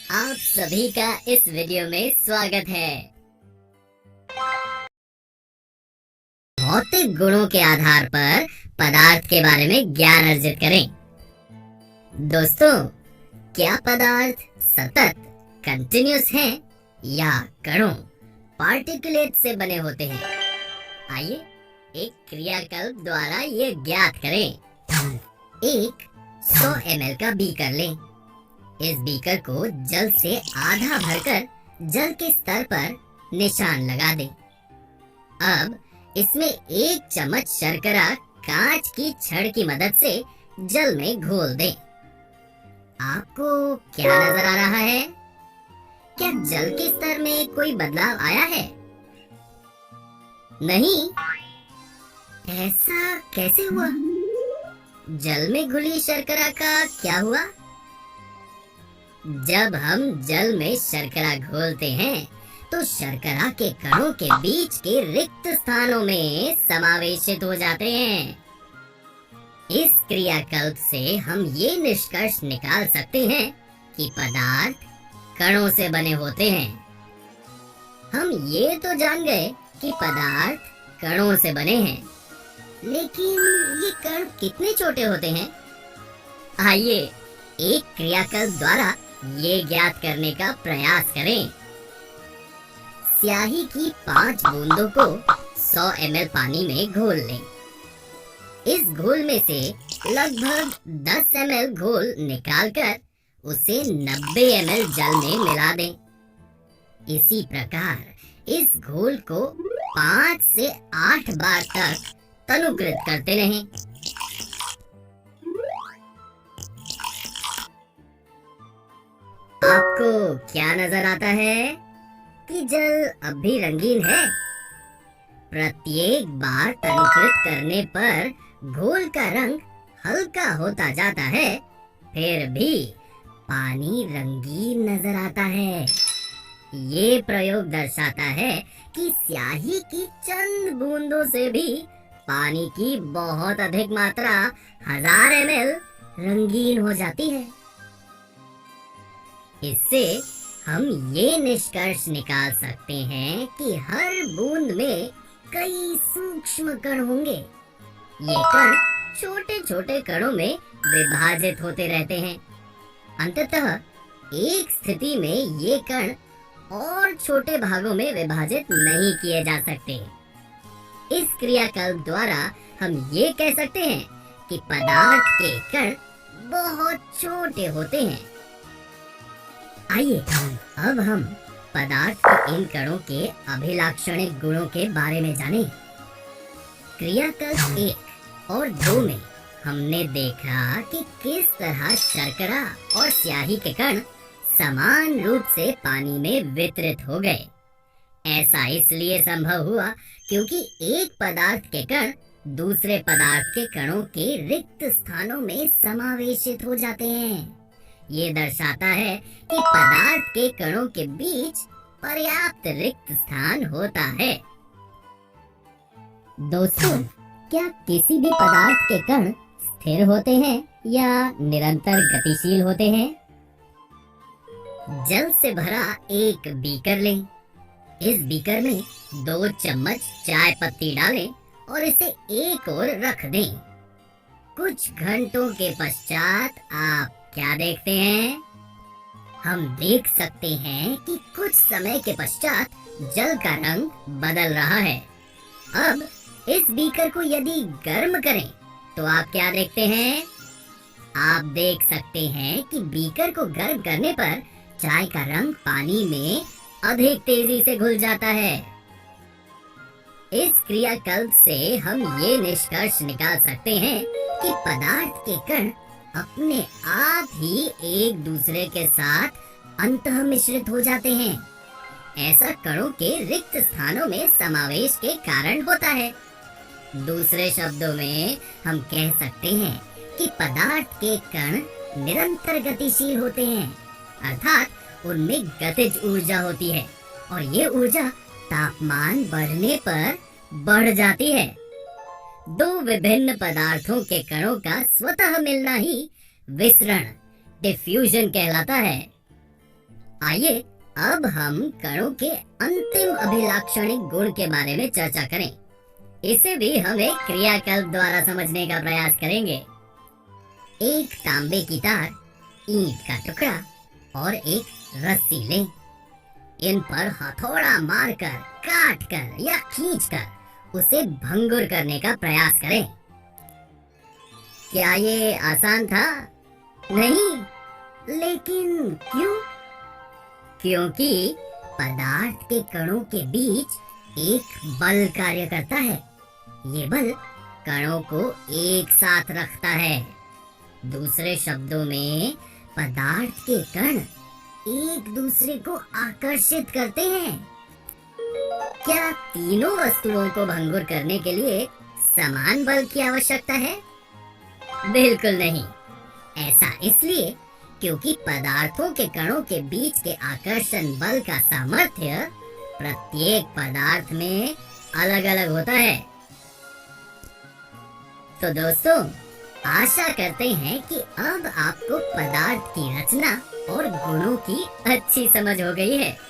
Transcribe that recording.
आप सभी का इस वीडियो में स्वागत है। भौतिक गुणों के आधार पर पदार्थ के बारे में ज्ञान अर्जित करें। दोस्तों, क्या पदार्थ सतत कंटिन्यूस हैं या कणों पार्टिकुलेट से बने होते हैं? आइए एक क्रियाकल्प द्वारा ये ज्ञात करें। एक 100 ml का बीकर लें। इस बीकर को जल से आधा भरकर जल के स्तर पर निशान लगा दें। अब इसमें 1 चम्मच शर्करा कांच की छड़ की मदद से जल में घोल दें। आपको क्या नजर आ रहा है? क्या जल के स्तर में कोई बदलाव आया है? नहीं। ऐसा कैसे हुआ? जल में घुली शर्करा का क्या हुआ? जब हम जल में शर्करा घोलते हैं तो शर्करा के कणों के बीच के रिक्त स्थानों में समावेशित हो जाते हैं। इस क्रियाकल्प से हम ये निष्कर्ष निकाल सकते हैं कि पदार्थ कणों से बने होते हैं। हम ये तो जान गए कि पदार्थ कणों से बने हैं, लेकिन ये कण कितने छोटे होते हैं? आइए एक क्रियाकल्प द्वारा ये ज्ञात करने का प्रयास करें। स्याही की 5 बूंदों को 100 ml पानी में घोल लें। इस घोल में से लगभग 10 ml घोल निकालकर उसे 90 ml जल में मिला दें। इसी प्रकार इस घोल को 5 से 8 बार तक तनुकृत करते रहें। आपको क्या नजर आता है कि जल अब भी रंगीन है? प्रत्येक बार तनुकृत करने पर घोल का रंग हल्का होता जाता है, फिर भी पानी रंगीन नजर आता है। ये प्रयोग दर्शाता है कि स्याही की चंद बूंदों से भी पानी की बहुत अधिक मात्रा 1000 ml रंगीन हो जाती है। इससे हम ये निष्कर्ष निकाल सकते हैं कि हर बूंद में कई सूक्ष्म कण होंगे। ये कण छोटे छोटे कणों में विभाजित होते रहते हैं। अंततः एक स्थिति में ये कण और छोटे भागों में विभाजित नहीं किए जा सकते। इस क्रियाकल्प द्वारा हम ये कह सकते हैं कि पदार्थ के कण बहुत छोटे होते हैं। आइए अब हम पदार्थ के इन कणों के अभिलाक्षणिक गुणों के बारे में जानें। क्रियाकल्प 1 और 2 में हमने देखा कि किस तरह शर्करा और स्याही के कण समान रूप से पानी में वितरित हो गए। ऐसा इसलिए संभव हुआ क्योंकि एक पदार्थ के कण दूसरे पदार्थ के कणों के रिक्त स्थानों में समावेशित हो जाते हैं। ये दर्शाता है कि पदार्थ के कणों के बीच पर्याप्त रिक्त स्थान होता है। दोस्तों, क्या किसी भी पदार्थ के कण स्थिर होते हैं या निरंतर गतिशील होते हैं? जल से भरा एक बीकर लें। इस बीकर में 2 चम्मच चाय पत्ती डालें और इसे एक ओर रख दें। कुछ घंटों के पश्चात आप क्या देखते हैं? हम देख सकते हैं कि कुछ समय के पश्चात जल का रंग बदल रहा है। अब इस बीकर को यदि गर्म करें तो आप क्या देखते हैं? आप देख सकते हैं कि बीकर को गर्म करने पर चाय का रंग पानी में अधिक तेजी से घुल जाता है। इस क्रियाकल्प से हम ये निष्कर्ष निकाल सकते हैं कि पदार्थ के कण अपने आप ही एक दूसरे के साथ अंतः मिश्रित हो जाते हैं। ऐसा कणों के रिक्त स्थानों में समावेश के कारण होता है। दूसरे शब्दों में हम कह सकते हैं कि पदार्थ के कण निरंतर गतिशील होते हैं, अर्थात उनमें गतिज ऊर्जा होती है और ये ऊर्जा तापमान बढ़ने पर बढ़ जाती है। 2 विभिन्न पदार्थों के कणों का स्वतः मिलना ही विसरण डिफ्यूजन कहलाता है। आइए अब हम कणों के अंतिम अभिलाक्षणिक गुण के बारे में चर्चा करें। इसे भी हम एक क्रियाकल्प द्वारा समझने का प्रयास करेंगे। एक तांबे की तार, ईंट का टुकड़ा और एक रस्सी लें। इन पर हथौड़ा मारकर, काटकर या खींचकर उसे भंगुर करने का प्रयास करें। क्या ये आसान था? नहीं। लेकिन क्यों? क्योंकि पदार्थ के कणों के बीच एक बल कार्य करता है। ये बल कणों को एक साथ रखता है। दूसरे शब्दों में पदार्थ के कण एक दूसरे को आकर्षित करते हैं। क्या तीनों वस्तुओं को भंगुर करने के लिए समान बल की आवश्यकता है? बिल्कुल नहीं। ऐसा इसलिए क्योंकि पदार्थों के कणों के बीच के आकर्षण बल का सामर्थ्य प्रत्येक पदार्थ में अलग अलग होता है। तो दोस्तों, आशा करते हैं कि अब आपको पदार्थ की रचना और गुणों की अच्छी समझ हो गई है।